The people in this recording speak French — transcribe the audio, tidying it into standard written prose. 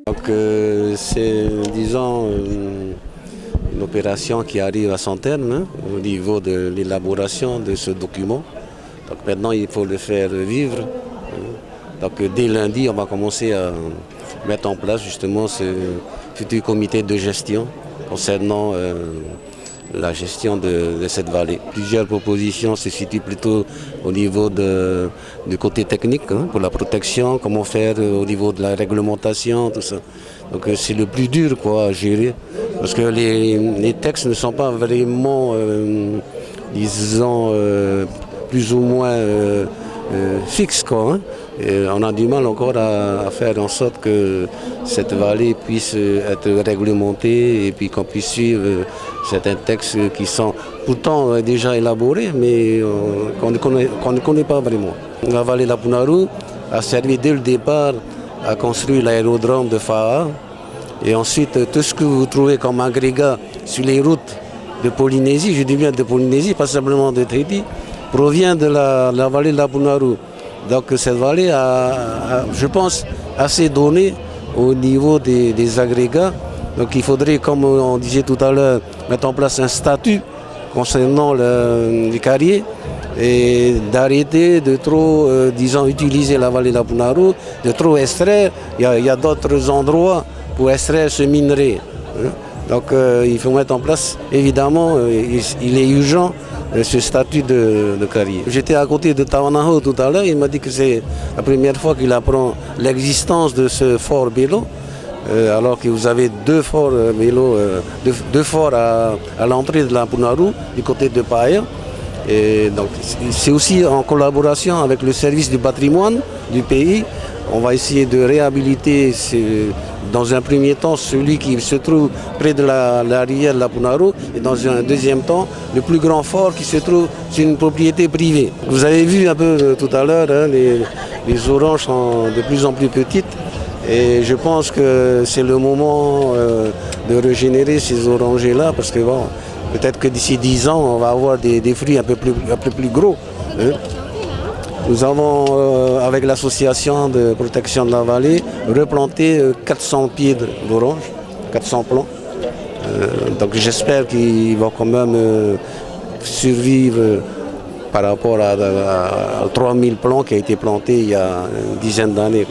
Donc c'est, disons, une opération qui arrive à son terme au niveau de l'élaboration de ce document. Donc maintenant il faut le faire vivre. Donc dès lundi on va commencer à mettre en place justement ce futur comité de gestion concernant la gestion de cette vallée. Plusieurs propositions se situent plutôt au niveau du côté technique, pour la protection, comment faire au niveau de la réglementation, tout ça. Donc c'est le plus dur à gérer, parce que les textes ne sont pas vraiment, disons, plus ou moins fixes, Et on a du mal encore à faire en sorte que cette vallée puisse être réglementée et puis qu'on puisse suivre certains textes qui sont pourtant déjà élaborés, mais qu'on ne connaît pas vraiment. La vallée de la Punaru a servi dès le départ à construire l'aérodrome de Fa'a. Et ensuite, tout ce que vous trouvez comme agrégat sur les routes de Polynésie, je dis bien de Polynésie, pas simplement de Tahiti, provient de la vallée de la Punaru. Donc cette vallée a, je pense, assez donné au niveau des agrégats. Donc il faudrait, comme on disait tout à l'heure, mettre en place un statut concernant les carriers et d'arrêter de trop, disons, utiliser la vallée de la Punaru, de trop extraire. Il y a d'autres endroits pour extraire ce minerai. Donc il faut mettre en place, évidemment, il est urgent, ce statut de carrier. J'étais à côté de Tawanaho tout à l'heure, il m'a dit que c'est la première fois qu'il apprend l'existence de ce fort Belo, alors que vous avez deux forts Belo, deux forts à l'entrée de la Punaru, du côté de Paia. Et donc c'est aussi en collaboration avec le service du patrimoine du pays. On va essayer de réhabiliter dans un premier temps celui qui se trouve près de la rivière de la Punaru et dans un deuxième temps le plus grand fort qui se trouve sur une propriété privée. Vous avez vu un peu tout à l'heure, les oranges sont de plus en plus petites et je pense que c'est le moment de régénérer ces orangers-là parce que bon, peut-être que d'ici 10 ans on va avoir des fruits un peu plus gros. Nous avons, avec l'association de protection de la vallée, replanté 400 pieds d'orange, 400 plants. Donc j'espère qu'ils vont quand même survivre par rapport à 3000 plants qui ont été plantés il y a une dizaine d'années.